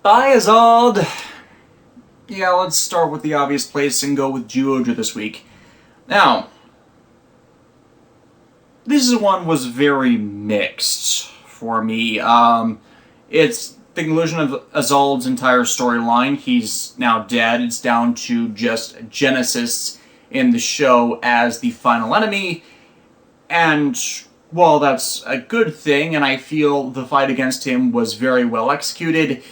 Biazald! Yeah, let's start with the obvious place and go with Geoja this week. Now, this one was very mixed for me. It's the conclusion of Azald's entire storyline. He's now dead. It's down to just Genesis in the show as the final enemy. And while that's a good thing, and I feel the fight against him was very well executed,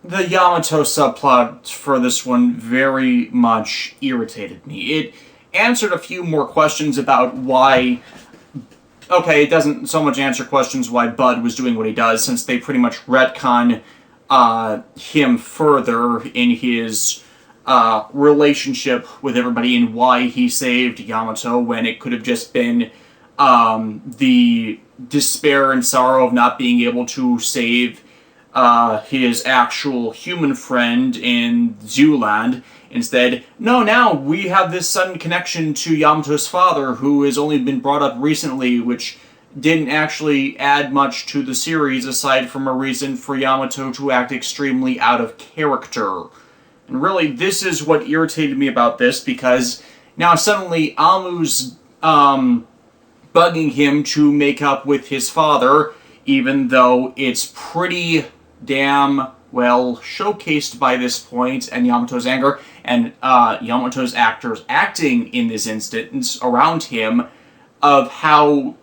the Yamato subplot for this one very much irritated me. It answered a few more questions about why... Okay, it doesn't so much answer questions why Bud was doing what he does, since they pretty much retcon him further in his relationship with everybody and why he saved Yamato when it could have just been the despair and sorrow of not being able to save his actual human friend in Zooland. Instead, no, now we have this sudden connection to Yamato's father, who has only been brought up recently, which didn't actually add much to the series aside from a reason for Yamato to act extremely out of character. And really, this is what irritated me about this, because now suddenly Amu's bugging him to make up with his father, even though it's pretty damn well showcased by this point, and Yamato's anger, and Yamato's actors acting in this instance around him, of how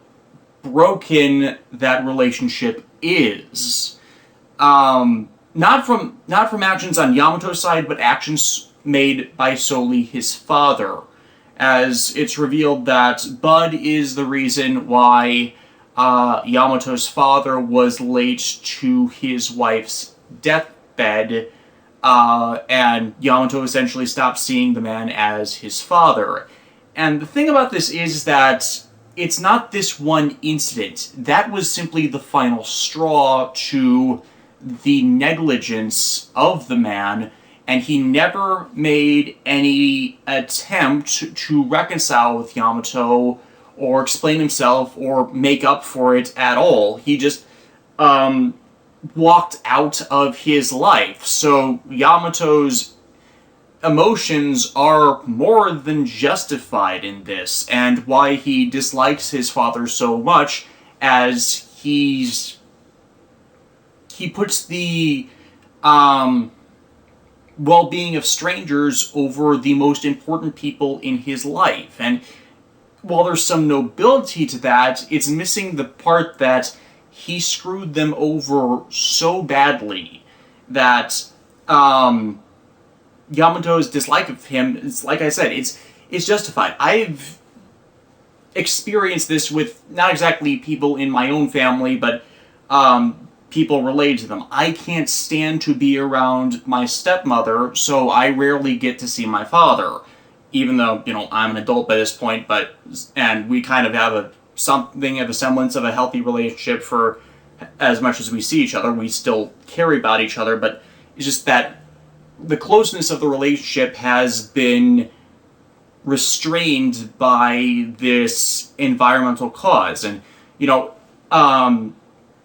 broken that relationship is. Not from actions on Yamato's side, but actions made by solely his father, as it's revealed that Bud is the reason why Yamato's father was late to his wife's deathbed, and Yamato essentially stopped seeing the man as his father. And the thing about this is that it's not this one incident. That was simply the final straw to the negligence of the man, and he never made any attempt to reconcile with Yamato or explain himself or make up for it at all. He just walked out of his life. So Yamato's emotions are more than justified in this, and why he dislikes his father so much, as he puts the well-being of strangers over the most important people in his life. And while there's some nobility to that, it's missing the part that he screwed them over so badly that Yamato's dislike of him, is, like I said, it's justified. I've experienced this with not exactly people in my own family, but people related to them. I can't stand to be around my stepmother, so I rarely get to see my father. Even though, I'm an adult by this point, and we kind of have something of a semblance of a healthy relationship for as much as we see each other. We still care about each other, but it's just that the closeness of the relationship has been restrained by this environmental cause. And,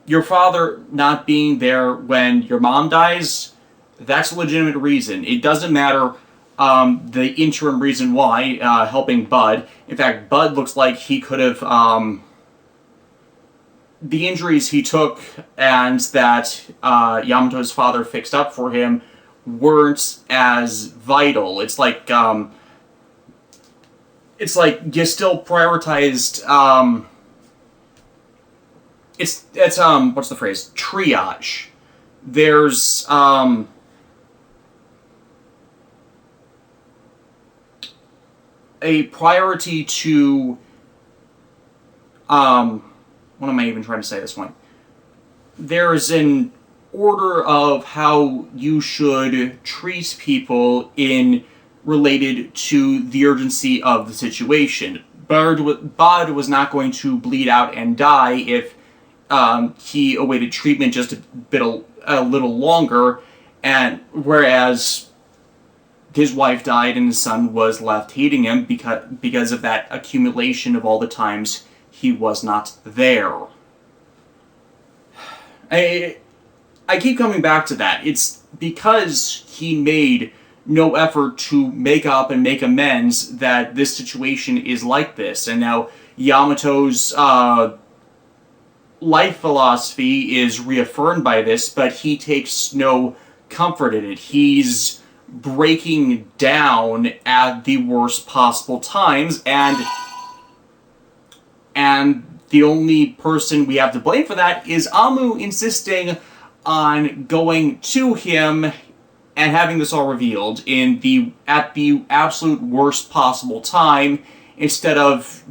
your father not being there when your mom dies, that's a legitimate reason. It doesn't matter the interim reason why, helping Bud. In fact, Bud looks like he could have, the injuries he took and that Yamato's father fixed up for him weren't as vital. It's like you still prioritized, it's what's the phrase? Triage. There's, a priority to, what am I even trying to say at this point? There's an order of how you should treat people related to the urgency of the situation. Bud was not going to bleed out and die if he awaited treatment just a little longer, and whereas his wife died and his son was left hating him because of that accumulation of all the times he was not there. I keep coming back to that. It's because he made no effort to make up and make amends that this situation is like this. And now Yamato's life philosophy is reaffirmed by this, but he takes no comfort in it. He's breaking down at the worst possible times, and the only person we have to blame for that is Amu insisting on going to him and having this all revealed at the absolute worst possible time, instead of,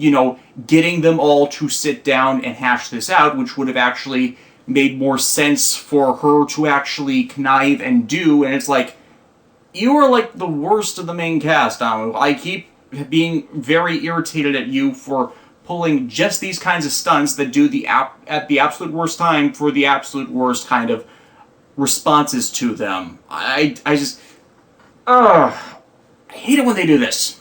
getting them all to sit down and hash this out, which would have actually made more sense for her to actually connive and do. And it's like, you are like the worst of the main cast, Amu. I keep being very irritated at you for pulling just these kinds of stunts that do at the absolute worst time for the absolute worst kind of responses to them. I hate it when they do this.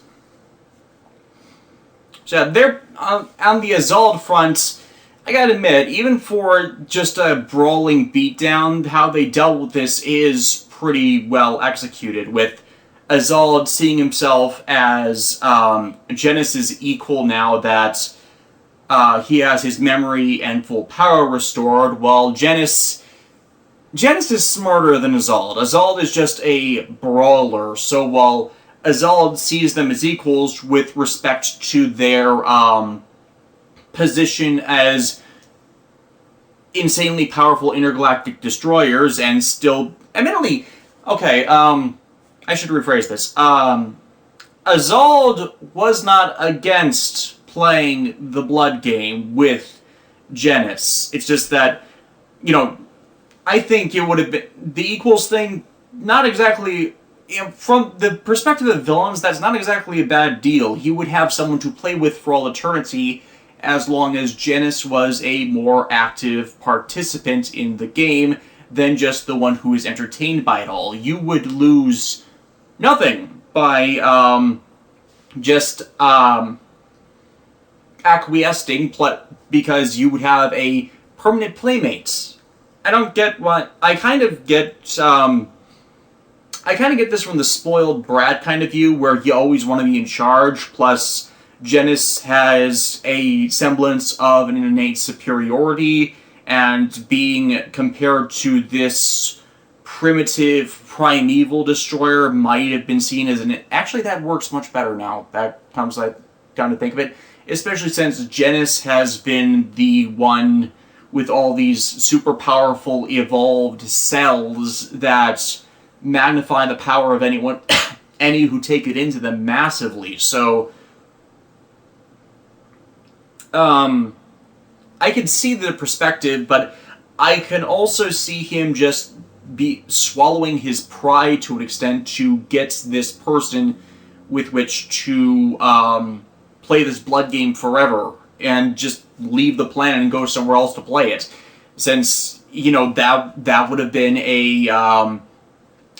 So they're on the Azald front. I gotta admit, even for just a brawling beatdown, how they dealt with this is pretty well executed, with Azald seeing himself as Genesis' equal now that he has his memory and full power restored, while Genesis is smarter than Azald. Azald is just a brawler, so while Azald sees them as equals with respect to their position as insanely powerful intergalactic destroyers, and still, admittedly, okay, I should rephrase this. Azald was not against playing the blood game with Genis. It's just that, I think it would have been the equals thing, not exactly, from the perspective of villains, that's not exactly a bad deal. He would have someone to play with for all eternity, as long as Genis was a more active participant in the game than just the one who is entertained by it all. You would lose nothing by just acquiescing, because you would have a permanent playmate. I don't get what... I kind of get this from the spoiled brat kind of view, where you always want to be in charge, plus Genis has a semblance of an innate superiority, and being compared to this primitive, primeval destroyer might have been seen as an... Actually, that works much better now. That comes, down to think of it. Especially since Genis has been the one with all these super powerful, evolved cells that magnify the power of any who take it into them massively. So, I can see the perspective, but I can also see him just be swallowing his pride to an extent to get this person with which to play this blood game forever and just leave the planet and go somewhere else to play it, since that would have been a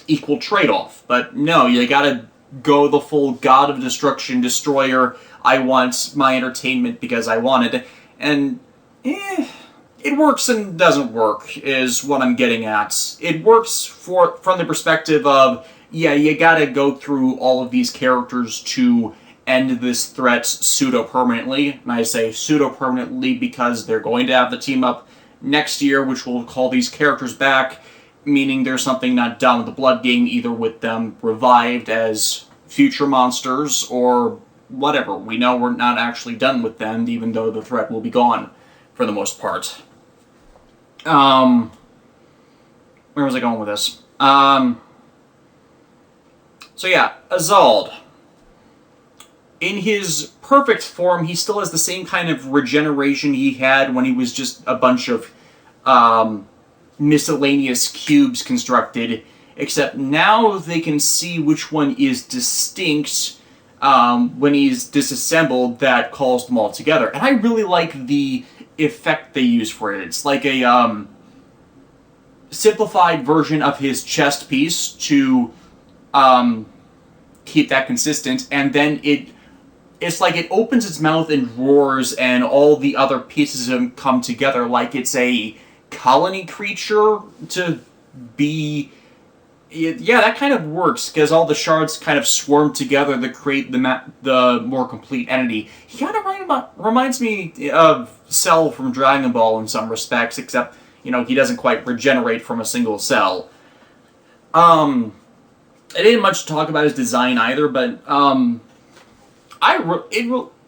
equal trade-off. But no, you gotta go the full God of Destruction destroyer. I want my entertainment because I want it, and it works and doesn't work, is what I'm getting at. It works from the perspective of, yeah, you gotta go through all of these characters to end this threat pseudo-permanently. And I say pseudo-permanently because they're going to have the team up next year, which will call these characters back, meaning there's something not done with the blood game, either with them revived as future monsters, or whatever. We know we're not actually done with them, even though the threat will be gone, for the most part. Where was I going with this? So yeah, Azald. In his perfect form, he still has the same kind of regeneration he had when he was just a bunch of miscellaneous cubes constructed, except now they can see which one is distinct when he's disassembled that calls them all together. And I really like the effect they use for it. It's like a simplified version of his chest piece to keep that consistent, and then it's like it opens its mouth and roars, and all the other pieces of him come together like it's a colony creature to be... Yeah, that kind of works, because all the shards kind of swarm together to create the more complete entity. He kind of reminds me of Cell from Dragon Ball in some respects, except, he doesn't quite regenerate from a single cell. I didn't much talk about his design either, but I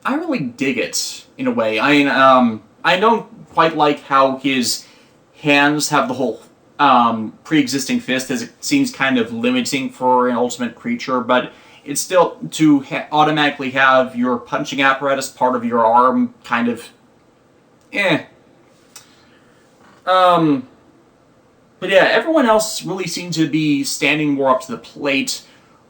really dig it, in a way. I don't quite like how his hands have the whole pre-existing fist, as it seems kind of limiting for an ultimate creature, but it's still to automatically have your punching apparatus part of your arm, kind of but yeah, everyone else really seemed to be standing more up to the plate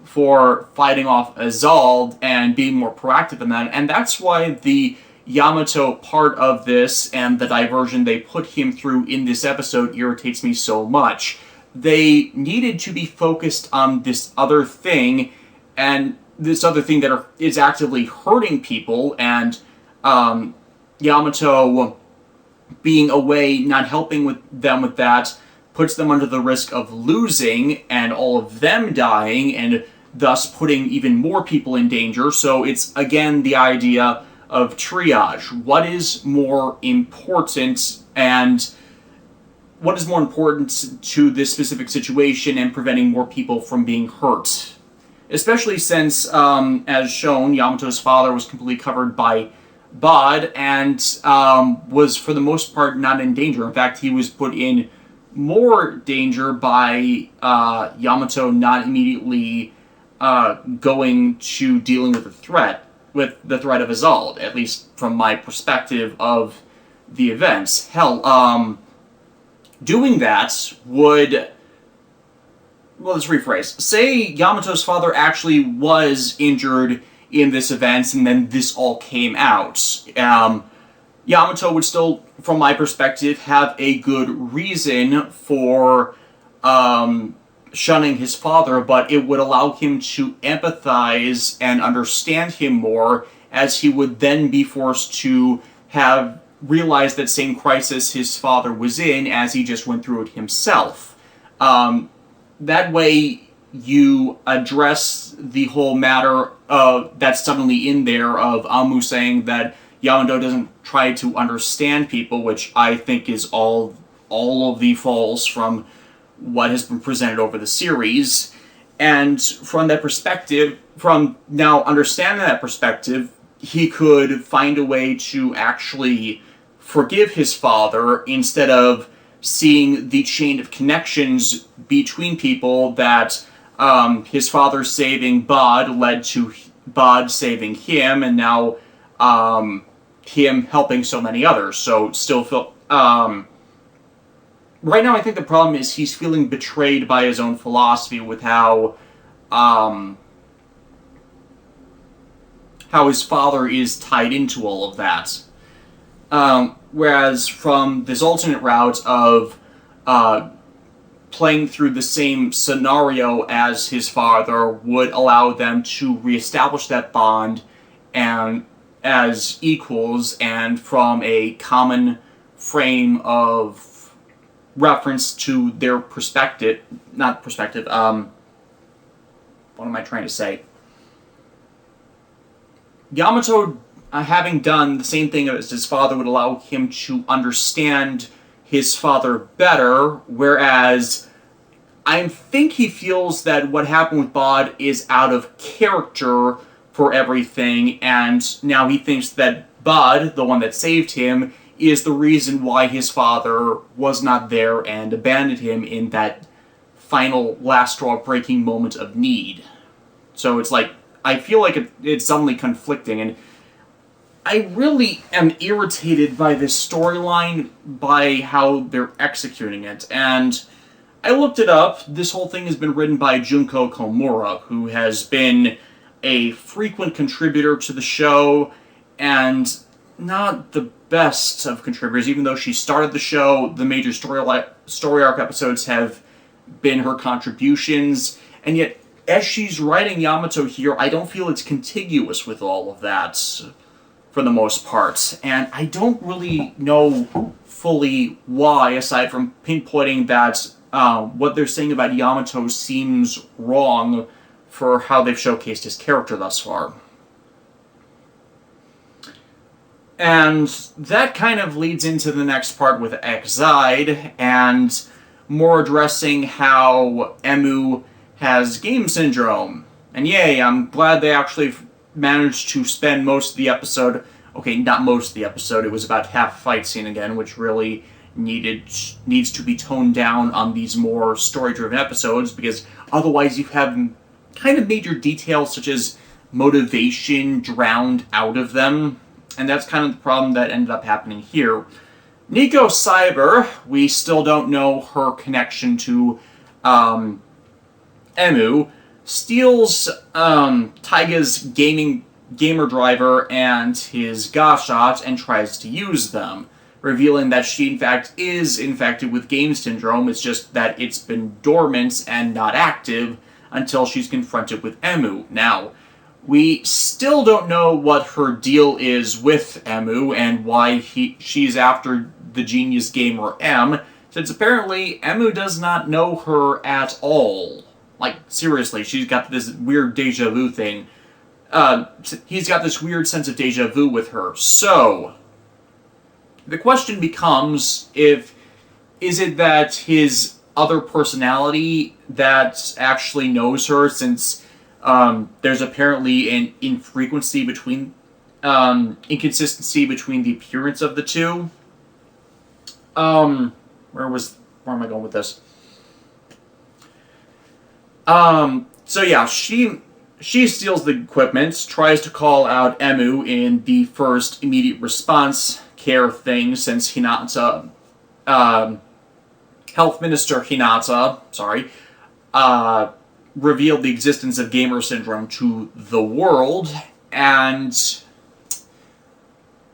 for fighting off Azald and being more proactive in that, and that's why the Yamato part of this and the diversion they put him through in this episode irritates me so much. They needed to be focused on this other thing, and this other thing that is actively hurting people, and Yamato being away, not helping them with that, puts them under the risk of losing and all of them dying, and thus putting even more people in danger. So it's, again, the idea of triage. What is more important, and what is more important to this specific situation and preventing more people from being hurt? Especially since, as shown, Yamato's father was completely covered by Bod and was, for the most part, not in danger. In fact, he was put in more danger by Yamato not immediately going to dealing with the threat of Azald, at least from my perspective of the events. Hell, doing that would... Well, let's rephrase. Say Yamato's father actually was injured in this event, and then this all came out. Yamato would still, from my perspective, have a good reason for shunning his father, but it would allow him to empathize and understand him more, as he would then be forced to have realized that same crisis his father was in, as he just went through it himself. That way, you address the whole matter that's suddenly in there of Amu saying that Yamato doesn't try to understand people, which I think is all of the falls from what has been presented over the series. And from that perspective, from now understanding that perspective, he could find a way to actually forgive his father instead of seeing the chain of connections between people that his father saving Bod led to Bod saving him, and now him helping so many others. So still feel... right now I think the problem is he's feeling betrayed by his own philosophy with how his father is tied into all of that. Whereas from this alternate route of playing through the same scenario as his father would allow them to reestablish that bond and as equals, and from a common frame of reference to their perspective, not perspective, what am I trying to say? Yamato, having done the same thing as his father, would allow him to understand his father better, whereas I think he feels that what happened with Bod is out of character for everything, and now he thinks that Bod, the one that saved him, is the reason why his father was not there and abandoned him in that final last straw breaking moment of need. So it's like, I feel like it's suddenly conflicting, and I really am irritated by this storyline, by how they're executing it. And I looked it up. This whole thing has been written by Junko Komura, who has been a frequent contributor to the show, and not the best of contributors. Even though she started the show, the major story arc episodes have been her contributions, and yet as she's writing Yamato here, I don't feel it's contiguous with all of that. for the most part. And I don't really know fully why, aside from pinpointing that what they're saying about Yamato seems wrong for how they've showcased his character thus far. And that kind of leads into the next part with Exide, and more addressing how Emu has game syndrome. And yay, I'm glad they actually managed to spend most of the episode, okay, not most of the episode, it was about half a fight scene again, which really needs to be toned down on these more story-driven episodes, because otherwise you have kind of major details such as motivation drowned out of them, and that's kind of the problem that ended up happening here. Nico Cyber, we still don't know her connection to Emu, steals Taiga's gamer driver and his Gashot and tries to use them, revealing that she in fact is infected with game syndrome. It's just that it's been dormant and not active until she's confronted with Emu. Now, we still don't know what her deal is with Emu and why she's after the genius gamer M, since apparently Emu does not know her at all. Like, seriously, she's got this weird deja vu thing. He's got this weird sense of deja vu with her. So, the question becomes, is it that his other personality that actually knows her, since there's apparently an inconsistency between the appearance of the two? Where am I going with this? So yeah, she steals the equipment, tries to call out Emu in the first immediate response care thing, since Hinata, Health Minister Hinata, revealed the existence of gamer syndrome to the world, and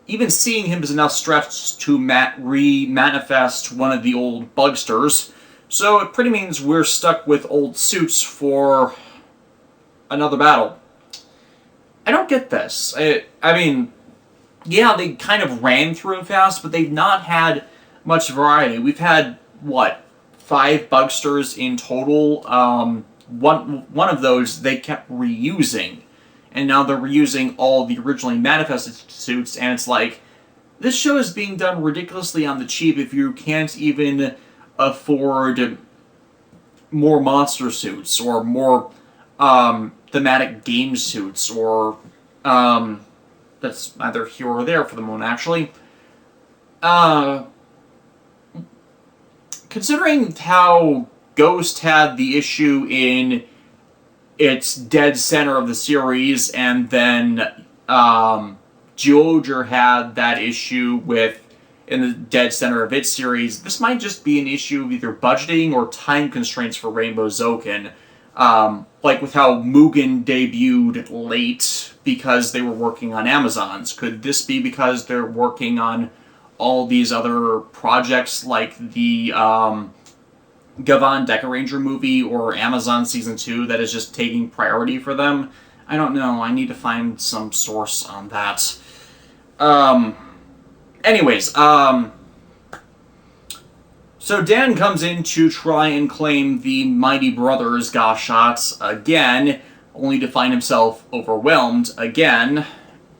even seeing him is enough stretch to re-manifest one of the old bugsters. So it pretty means we're stuck with old suits for another battle. I don't get this. I mean, yeah, they kind of ran through it fast, but they've not had much variety. We've had, 5 bugsters in total? One of those they kept reusing. And now they're reusing all the originally manifested suits, and it's like, this show is being done ridiculously on the cheap if you can't even afford more monster suits, or more thematic game suits, or that's neither here or there for the moment, actually. Considering how Ghost had the issue in its dead center of the series, and then Georgia had that issue in the dead center of its series, this might just be an issue of either budgeting or time constraints for Rainbow Zoken. Like with how Mugen debuted late because they were working on Amazons. Could this be because they're working on all these other projects like the Gavan Deca Ranger movie or Amazon Season 2 that is just taking priority for them? I don't know. I need to find some source on that. Anyways, so Dan comes in to try and claim the Mighty Brothers Gashot again, only to find himself overwhelmed again,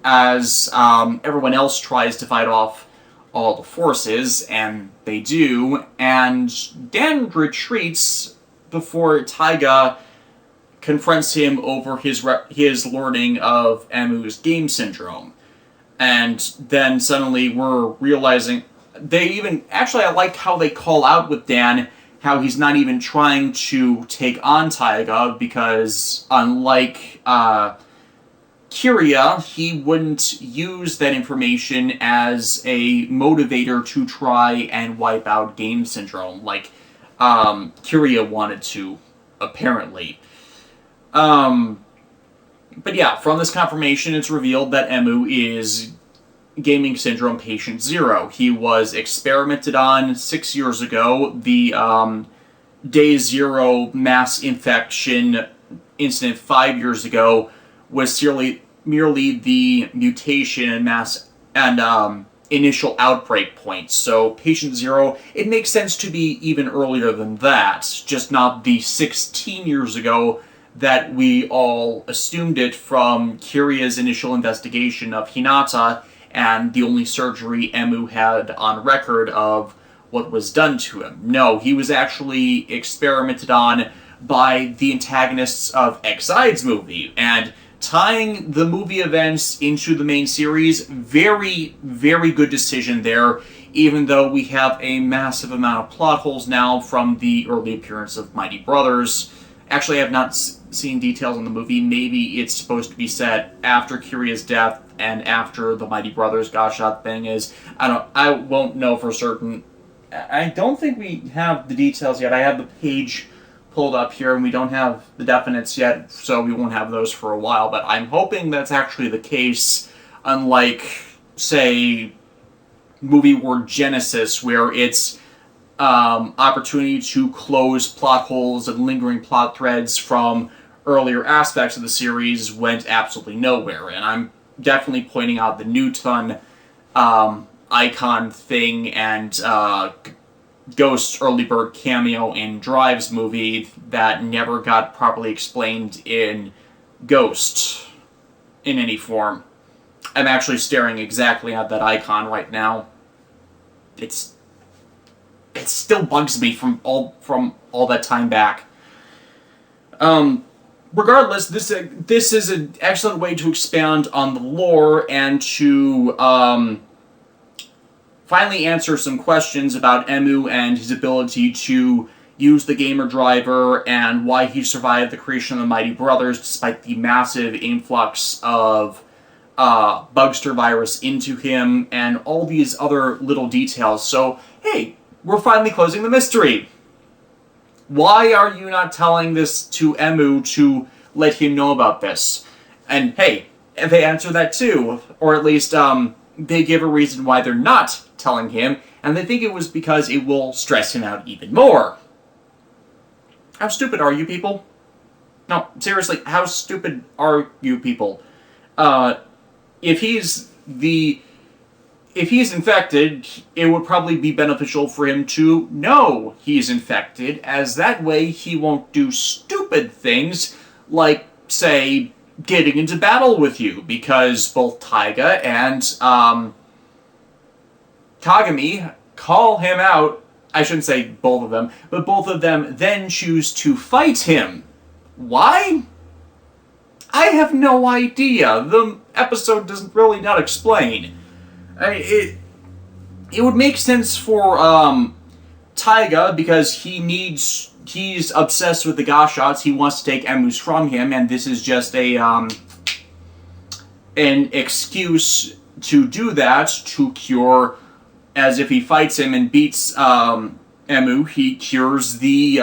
as everyone else tries to fight off all the forces, and they do, and Dan retreats before Taiga confronts him over his learning of Emu's game syndrome. And then suddenly we're realizing, I like how they call out with Dan how he's not even trying to take on Taiga, because unlike Kiria, he wouldn't use that information as a motivator to try and wipe out game syndrome, like Kiria wanted to, apparently. But yeah, from this confirmation, it's revealed that Emu is gaming syndrome patient 0. He was experimented on 6 years ago. The day 0 mass infection incident 5 years ago was merely the mutation and initial outbreak point. So patient 0, it makes sense to be even earlier than that, just not the 16 years ago that we all assumed it from Kiria's initial investigation of Hinata and the only surgery Emu had on record of what was done to him. No, he was actually experimented on by the antagonists of Exide's movie, and tying the movie events into the main series, very, very good decision there, even though we have a massive amount of plot holes now from the early appearance of Mighty Brothers. Actually, I have not seen details on the movie. Maybe it's supposed to be set after Kiria's death and after the Mighty Brothers Gashot thing is. I won't know for certain. I don't think we have the details yet. I have the page pulled up here, and we don't have the definites yet, so we won't have those for a while, but I'm hoping that's actually the case, unlike, say, movie Word Genesis, where its opportunity to close plot holes and lingering plot threads from earlier aspects of the series went absolutely nowhere, and I'm definitely pointing out the Newton icon thing and Ghost's early bird cameo in Drive's movie that never got properly explained in Ghost in any form. I'm actually staring exactly at that icon right now. It still bugs me from all that time back. Regardless, this is an excellent way to expand on the lore and to finally answer some questions about Emu and his ability to use the gamer driver and why he survived the creation of the Mighty Brothers despite the massive influx of Bugster virus into him and all these other little details. So, hey, we're finally closing the mystery. Why are you not telling this to Emu to let him know about this? And hey, they answer that too, or at least they give a reason why they're not telling him, and they think it was because it will stress him out even more. How stupid are you people? No, seriously, how stupid are you people? If he's infected, it would probably be beneficial for him to know he's infected, as that way he won't do stupid things like, say, getting into battle with you, because both Taiga and Kagami call him out. I shouldn't say both of them, but both of them then choose to fight him. Why? I have no idea. The episode doesn't really not explain. It would make sense for Taiga, because he's obsessed with the Gashots. He wants to take Emus from him, and this is just an excuse to do that, to cure, as if he fights him and beats Emu, he cures the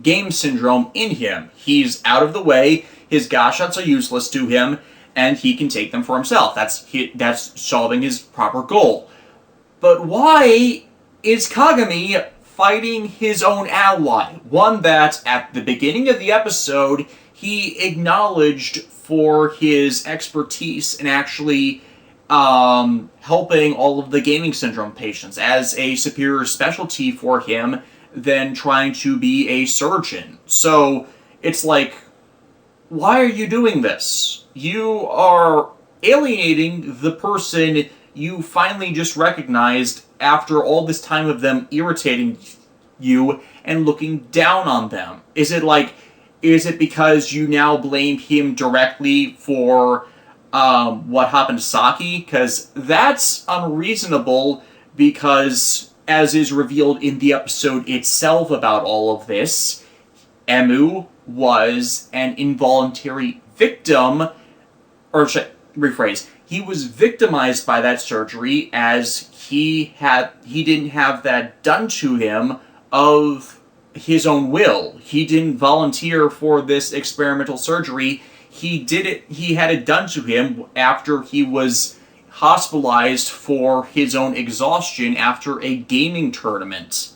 game syndrome in him. He's out of the way, his Gashots are useless to him, and he can take them for himself. That's solving his proper goal. But why is Kagami fighting his own ally? One that, at the beginning of the episode, he acknowledged for his expertise in actually helping all of the gaming syndrome patients as a superior specialty for him than trying to be a surgeon. So, it's like, why are you doing this? You are alienating the person you finally just recognized after all this time of them irritating you and looking down on them. Is it because you now blame him directly for what happened to Saki? Because that's unreasonable, because, as is revealed in the episode itself about all of this, Emu was an involuntary victim, or should I rephrase, he was victimized by that surgery, as he didn't have that done to him of his own will. He didn't volunteer for this experimental surgery. He had it done to him after he was hospitalized for his own exhaustion after a gaming tournament.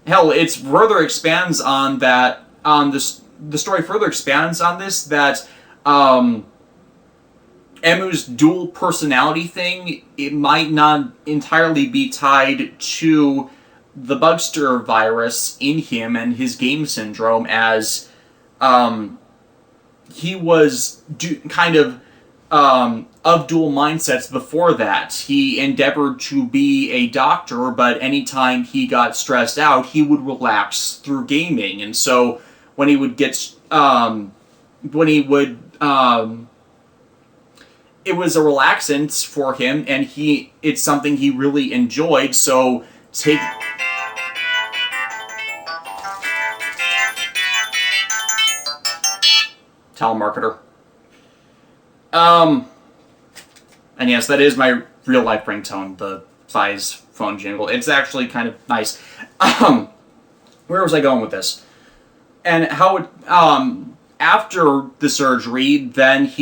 Hell, it further expands on that, the story further expands on this, that Emu's dual personality thing, it might not entirely be tied to the Bugster virus in him and his game syndrome, as he was kind of dual mindsets before that. He endeavored to be a doctor, but anytime he got stressed out, he would relax through gaming. And so when he would get, it was a relaxant for him, and it's something he really enjoyed. So telemarketer. And yes, that is my real life ringtone, the size phone jingle. It's actually kind of nice. Where was I going with this? And how it, after the surgery, then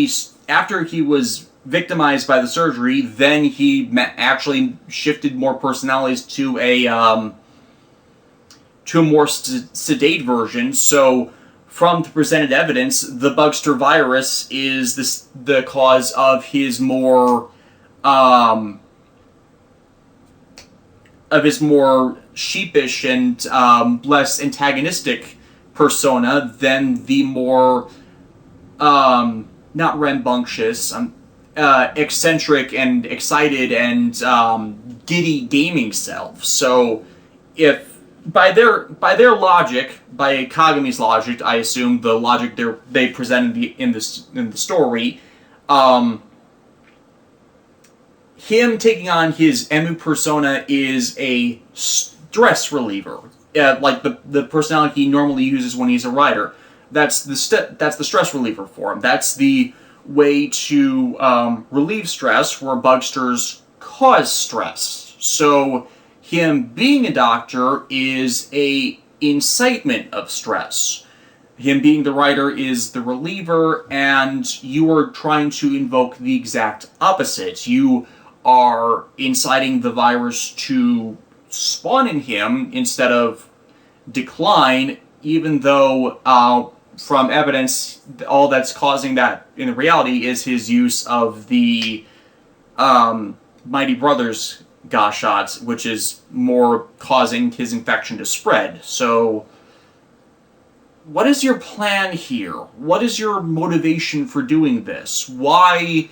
after he was victimized by the surgery, then he actually shifted more personalities to a more sedate version. So from the presented evidence, the Bugster virus is the cause of his more sheepish and less antagonistic persona than the more not rambunctious, eccentric and excited and giddy gaming self. So if by their logic, by Kagami's logic, I assume the logic they presented in the story, him taking on his Emu persona is a stress reliever, like the personality he normally uses when he's a writer. That's the stress reliever for him. That's the way to relieve stress, where Bugsters cause stress. So him being a doctor is a incitement of stress. Him being the writer is the reliever, and you are trying to invoke the exact opposite. You are inciting the virus to spawn in him instead of decline, even though from evidence, all that's causing that in reality is his use of the Mighty Brothers Ga shots, which is more causing his infection to spread. So, what is your plan here? What is your motivation for doing this? Why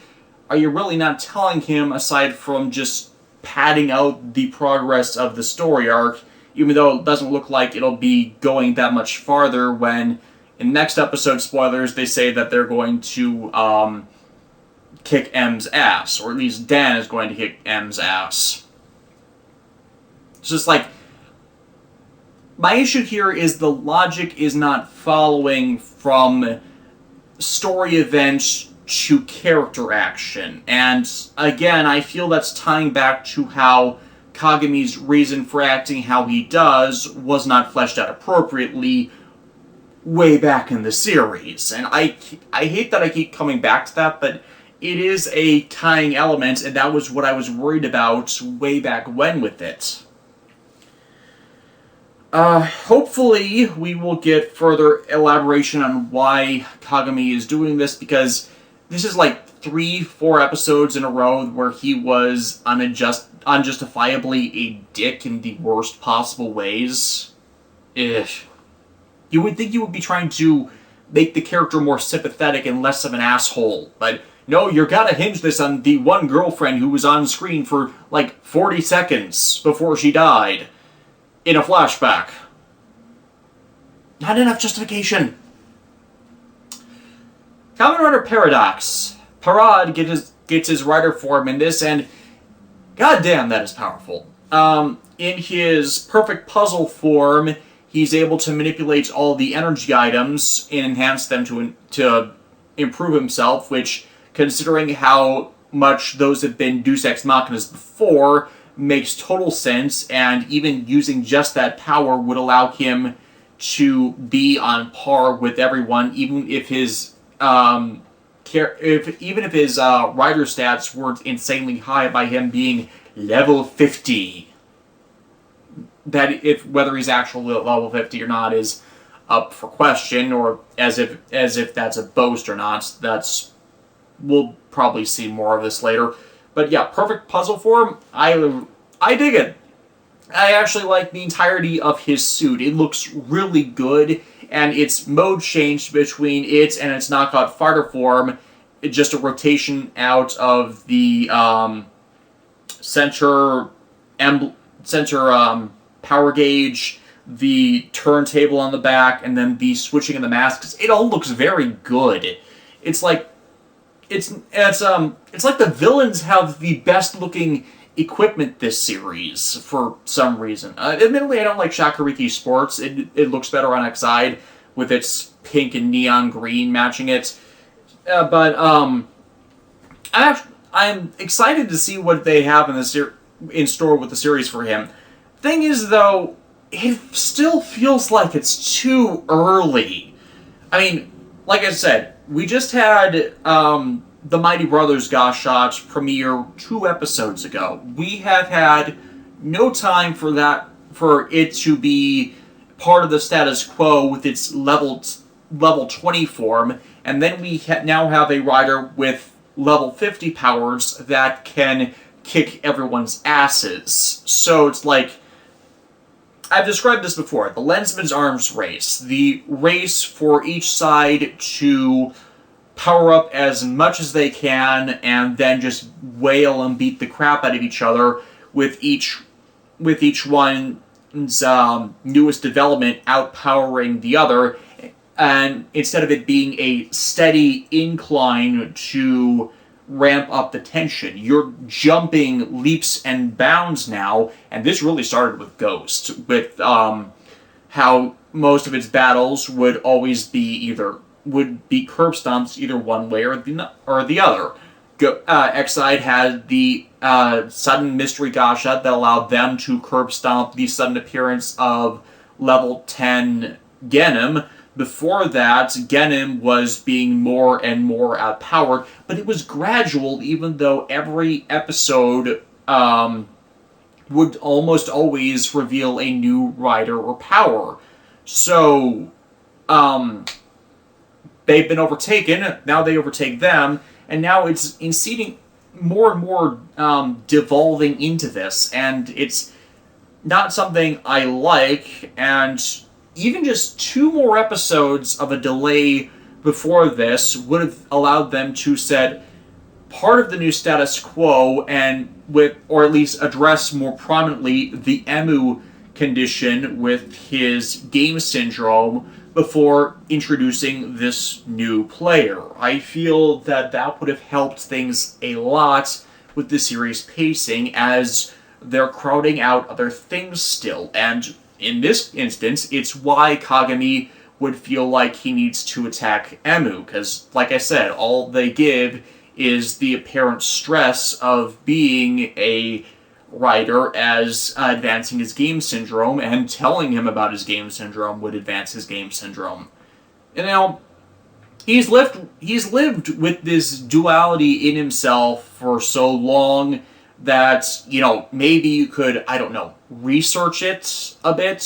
are you really not telling him, aside from just padding out the progress of the story arc, even though it doesn't look like it'll be going that much farther when, in next episode, spoilers, they say that they're going to kick M's ass, or at least Dan is going to kick M's ass. It's just like, my issue here is the logic is not following from story events to character action. And again, I feel that's tying back to how Kagami's reason for acting how he does was not fleshed out appropriately way back in the series. And I hate that I keep coming back to that, but it is a tying element, and that was what I was worried about way back when with it. Hopefully we will get further elaboration on why Kagami is doing this, because this is like 3-4 episodes in a row where he was unjustifiably a dick in the worst possible ways. You would think you would be trying to make the character more sympathetic and less of an asshole, but no, you gotta hinge this on the one girlfriend who was on screen for like 40 seconds before she died in a flashback. Not enough justification. Kamen Rider Paradox. Parad gets his rider form in this, and goddamn, that is powerful. In his perfect puzzle form, he's able to manipulate all the energy items and enhance them to improve himself, which, considering how much those have been Deus Ex Machinas before, makes total sense, and even using just that power would allow him to be on par with everyone, even if his rider stats weren't insanely high by him being level 50. That whether he's actually level 50 or not is up for question, or as if that's a boast or not. We'll probably see more of this later. But yeah, perfect puzzle form. I dig it. I actually like the entirety of his suit. It looks really good, and its mode changed between it and its knockout fighter form. It's just a rotation out of the center power gauge, the turntable on the back, and then the switching of the masks. It all looks very good. It's like it's like the villains have the best looking equipment this series for some reason. Admittedly, I don't like Shakuriki Sports. It looks better on XI with its pink and neon green matching it. But I'm excited to see what they have in store with the series for him. Thing is, though, it still feels like it's too early. I mean, like I said, we just had the Mighty Brothers Gashot premiere 2 episodes ago. We have had no time for it to be part of the status quo with its level 20 form, and then we now have a rider with level 50 powers that can kick everyone's asses. So it's like, I've described this before, the Lensman's Arms race. The race for each side to power up as much as they can and then just wail and beat the crap out of each other with each one's newest development outpowering the other, and instead of it being a steady incline to ramp up the tension, you're jumping leaps and bounds now, and this really started with Ghost, with how most of its battles would always be curb stomps either one way or the other. Exide had the sudden mystery Gasha that allowed them to curb stomp the sudden appearance of level 10 Genim. Before that, Genim was being more and more outpowered, but it was gradual, even though every episode would almost always reveal a new rider or power. So, they've been overtaken, now they overtake them, and now it's inseeding more and more devolving into this, and it's not something I like, and even just 2 more episodes of a delay before this would have allowed them to set part of the new status quo or at least address more prominently the Emu condition with his game syndrome before introducing this new player. I feel that would have helped things a lot with the series pacing, as they're crowding out other things still, and in this instance, it's why Kagami would feel like he needs to attack Emu, because, like I said, all they give is the apparent stress of being a rider as advancing his game syndrome, and telling him about his game syndrome would advance his game syndrome. You know, he's lived with this duality in himself for so long that, maybe you could, research it a bit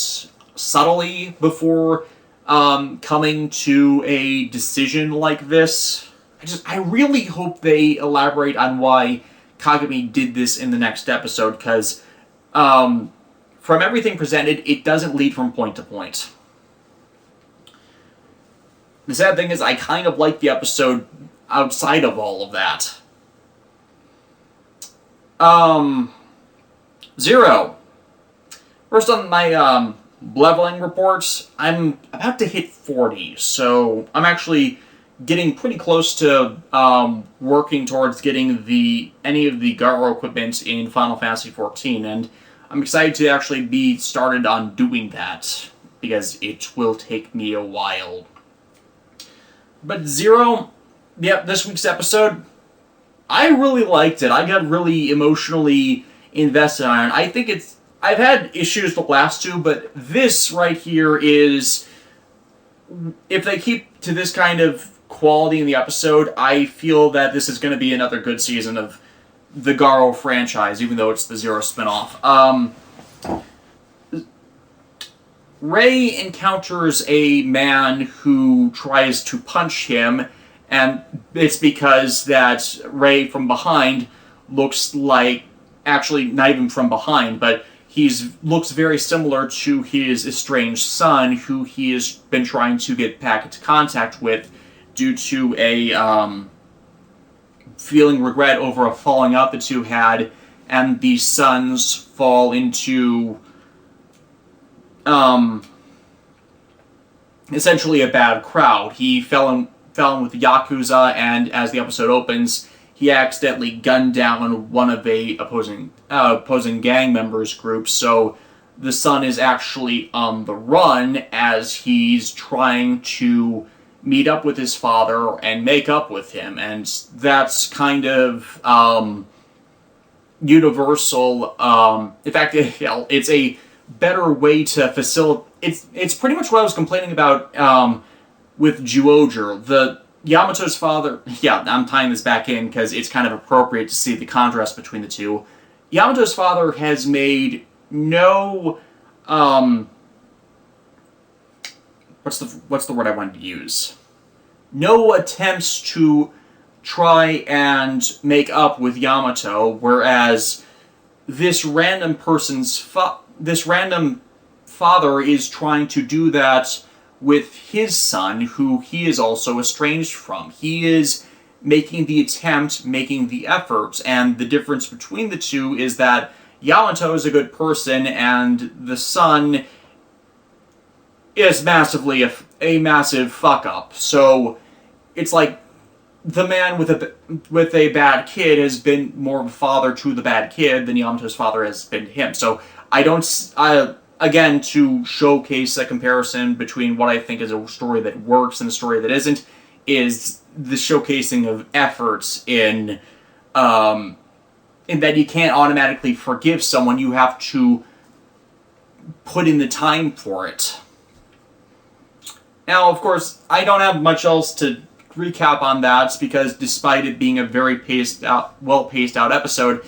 subtly before coming to a decision like this. I really hope they elaborate on why Kagami did this in the next episode, because from everything presented, it doesn't lead from point to point. The sad thing is, I kind of like the episode outside of all of that. Zero. First on my leveling reports, I'm about to hit 40, so I'm actually getting pretty close to working towards getting any of the Garo equipment in Final Fantasy XIV, and I'm excited to actually be started on doing that, because it will take me a while. But Zero, this week's episode, I really liked it. I got really emotionally invested on it. I think I've had issues the last 2, but this right here is, if they keep to this kind of quality in the episode, I feel that this is going to be another good season of the Garo franchise, even though it's the Zero spinoff. Rei encounters a man who tries to punch him, and it's because that Rei from behind looks like, actually not even from behind, but looks very similar to his estranged son, who he has been trying to get back into contact with due to a feeling regret over a falling out the two had, and the sons fall into essentially a bad crowd. He fell in with the Yakuza, and as the episode opens, he accidentally gunned down one of the opposing gang members' groups, so the son is actually on the run as he's trying to meet up with his father and make up with him, and that's kind of universal. In fact, it's a better way to facilitate. It's pretty much what I was complaining about with Juoger. The Yamato's father. Yeah, I'm tying this back in because it's kind of appropriate to see the contrast between the two. Yamato's father has made no what's the word I wanted to use? No attempts to try and make up with Yamato, whereas this random father is trying to do that with his son, who he is also estranged from. He is making the attempt, making the effort, and the difference between the two is that Yamato is a good person, and the son is massively a massive fuck-up. So it's like the man with a bad kid has been more of a father to the bad kid than Yamato's father has been to him. So again, to showcase a comparison between what I think is a story that works and a story that isn't, is the showcasing of efforts in that you can't automatically forgive someone. You have to put in the time for it. Now, of course, I don't have much else to recap on that, because despite it being a very well-paced out episode,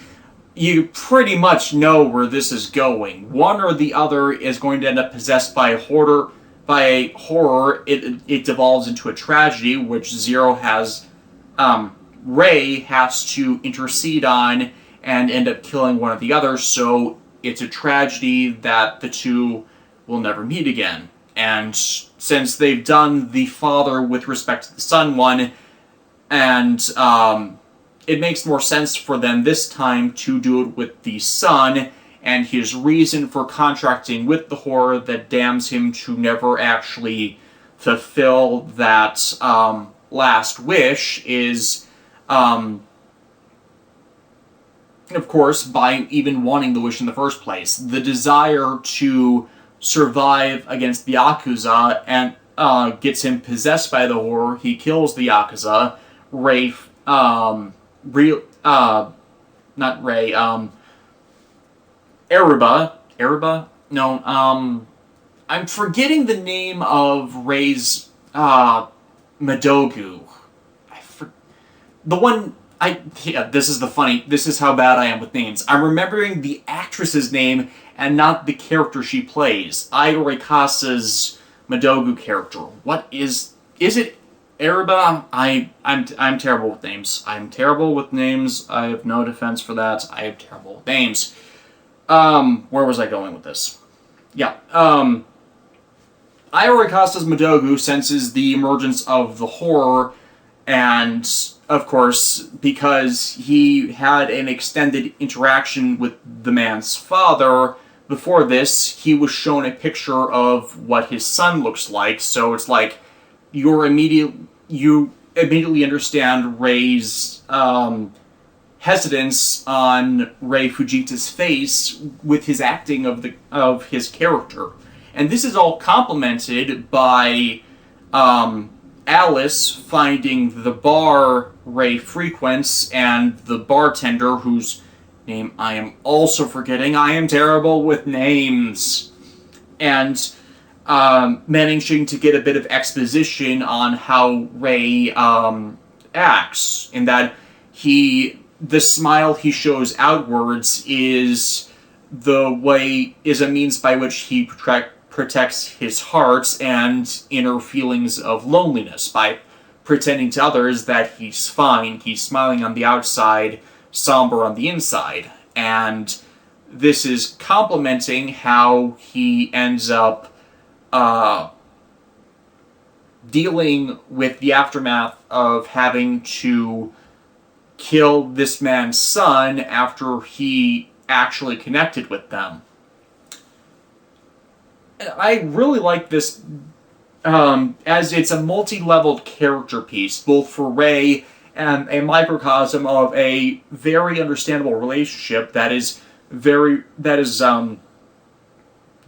you pretty much know where this is going. One or the other is going to end up possessed by a horror. It devolves into a tragedy, which Rei has to intercede on and end up killing one of the others, so it's a tragedy that the two will never meet again. And since they've done the father with respect to the son one, and it makes more sense for them this time to do it with the son, and his reason for contracting with the horror that damns him to never actually fulfill that last wish is, of course, by even wanting the wish in the first place. The desire to survive against the Yakuza and gets him possessed by the horror. He kills the Yakuza. Eruba? No, I'm forgetting the name of Rei's Madogu. This is how bad I am with names. I'm remembering the actress's name and not the character she plays. Ida Kasa's Madogu character. What is it Eruba? I'm terrible with names. I'm terrible with names. I have no defense for that. I have terrible with names. Where was I going with this? Yeah. Ida Kasa's Madogu senses the emergence of the horror, and of course, because he had an extended interaction with the man's father, before this, he was shown a picture of what his son looks like, so it's like, you immediately understand Rei's hesitance on Rei Fujita's face with his acting of his character. And this is all complemented by Alice finding the bar Rei frequents and the bartender, whose name I am also forgetting. I am terrible with names. And managing to get a bit of exposition on how Rei acts, in that the smile he shows outwards is a means by which he protects his heart and inner feelings of loneliness by pretending to others that he's fine, he's smiling on the outside, somber on the inside. And this is complementing how he ends up dealing with the aftermath of having to kill this man's son after he actually connected with them. I really like this as it's a multi-leveled character piece, both for Rei and a microcosm of a very understandable relationship that is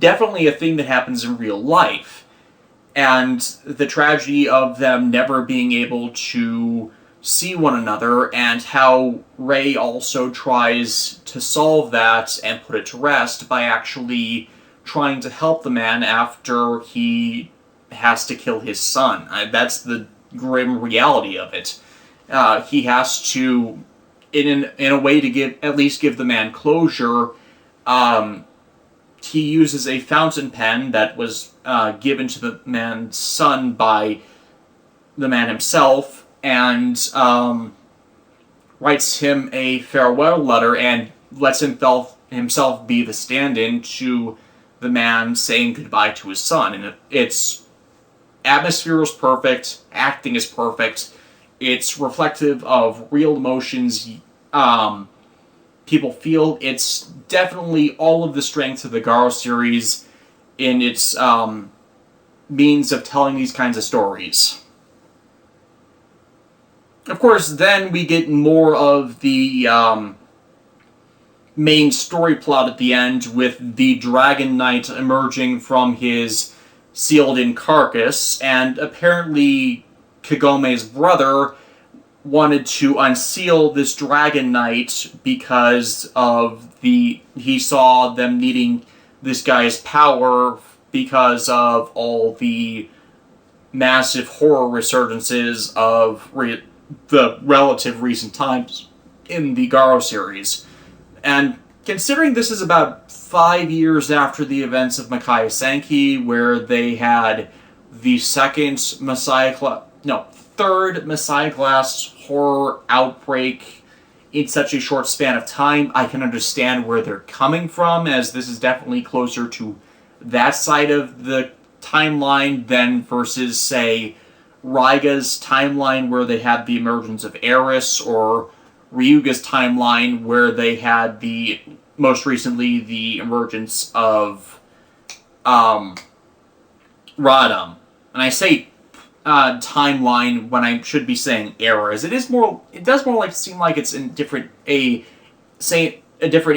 definitely a thing that happens in real life. And the tragedy of them never being able to see one another, and how Rei also tries to solve that and put it to rest by actually trying to help the man after he has to kill his son. That's the grim reality of it. He has to, in a way to at least give the man closure, he uses a fountain pen that was given to the man's son by the man himself, and writes him a farewell letter and lets himself be the stand-in to the man saying goodbye to his son. And its atmosphere is perfect, acting is perfect, it's reflective of real emotions people feel. It's definitely all of the strengths of the Garo series in its means of telling these kinds of stories. Of course, then we get more of the main story plot at the end, with the Dragon Knight emerging from his sealed-in carcass, and apparently Kagome's brother wanted to unseal this Dragon Knight because of he saw them needing this guy's power because of all the massive horror resurgences of the relative recent times in the Garo series. And considering this is about 5 years after the events of Makai Senki, where they had the third Messiah Class horror outbreak in such a short span of time, I can understand where they're coming from, as this is definitely closer to that side of the timeline than versus, say, Raiga's timeline where they had the emergence of Eris, or Ryuga's timeline where they had most recently the emergence of Radam. And I say timeline when I should be saying eras. It does more like seem like it's in a different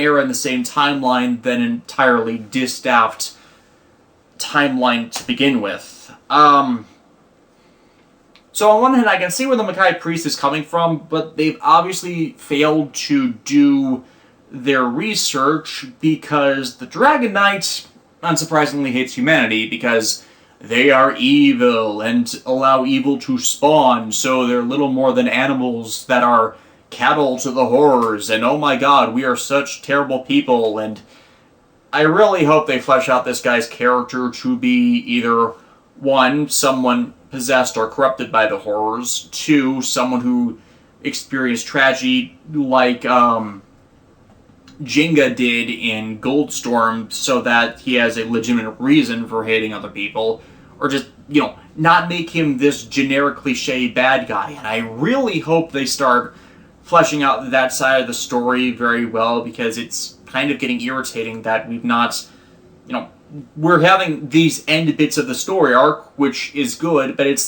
era in the same timeline than an entirely distaffed timeline to begin with. So on one hand, I can see where the Makai Priest is coming from, but they've obviously failed to do their research, because the Dragon Knight, unsurprisingly, hates humanity because they are evil and allow evil to spawn, so they're little more than animals that are cattle to the horrors, and oh my god, we are such terrible people. And I really hope they flesh out this guy's character to be either, one, someone possessed or corrupted by the horrors, two, someone who experienced tragedy like Jinga did in Goldstorm, so that he has a legitimate reason for hating other people, or just, not make him this generic cliche bad guy. And I really hope they start fleshing out that side of the story very well, because it's kind of getting irritating that we've not, we're having these end bits of the story arc, which is good, but it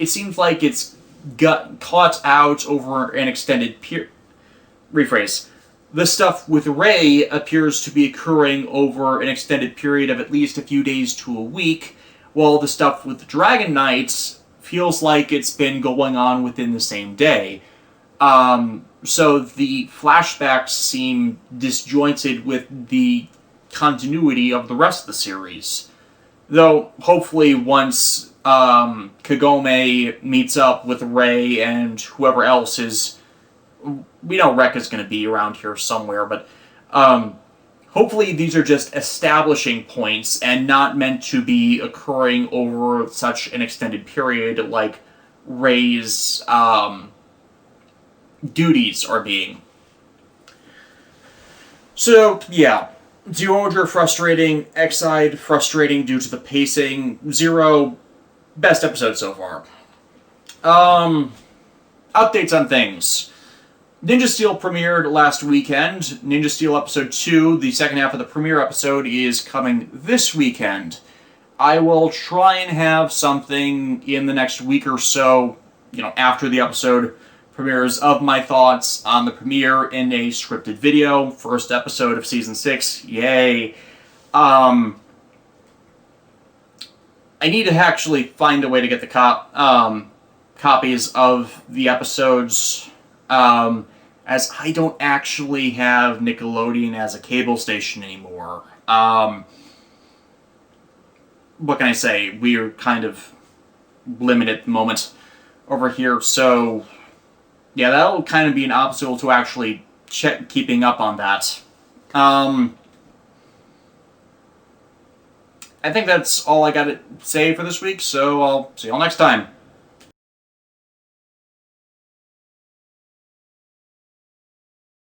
seems like it's got caught out over an extended period. Rephrase. The stuff with Rei appears to be occurring over an extended period of at least a few days to a week, while the stuff with the Dragon Knights feels like it's been going on within the same day. So the flashbacks seem disjointed with the continuity of the rest of the series. Though, hopefully once Kagome meets up with Rei and whoever else is... We know Rekka's going to be around here somewhere, but hopefully these are just establishing points and not meant to be occurring over such an extended period like Rey's duties are being. So, yeah. Zyuohger, frustrating. Exide, frustrating due to the pacing. Zero, best episode so far. Updates on things. Ninja Steel premiered last weekend. Ninja Steel Episode 2, the second half of the premiere episode, is coming this weekend. I will try and have something in the next week or so, after the episode premieres, of my thoughts on the premiere in a scripted video. First episode of Season 6. Yay. I need to actually find a way to get the copies of the episodes, as I don't actually have Nickelodeon as a cable station anymore. What can I say? We're kind of limited at the moment over here, so yeah, that'll kind of be an obstacle to actually keeping up on that. I think that's all I got to say for this week, so I'll see y'all next time.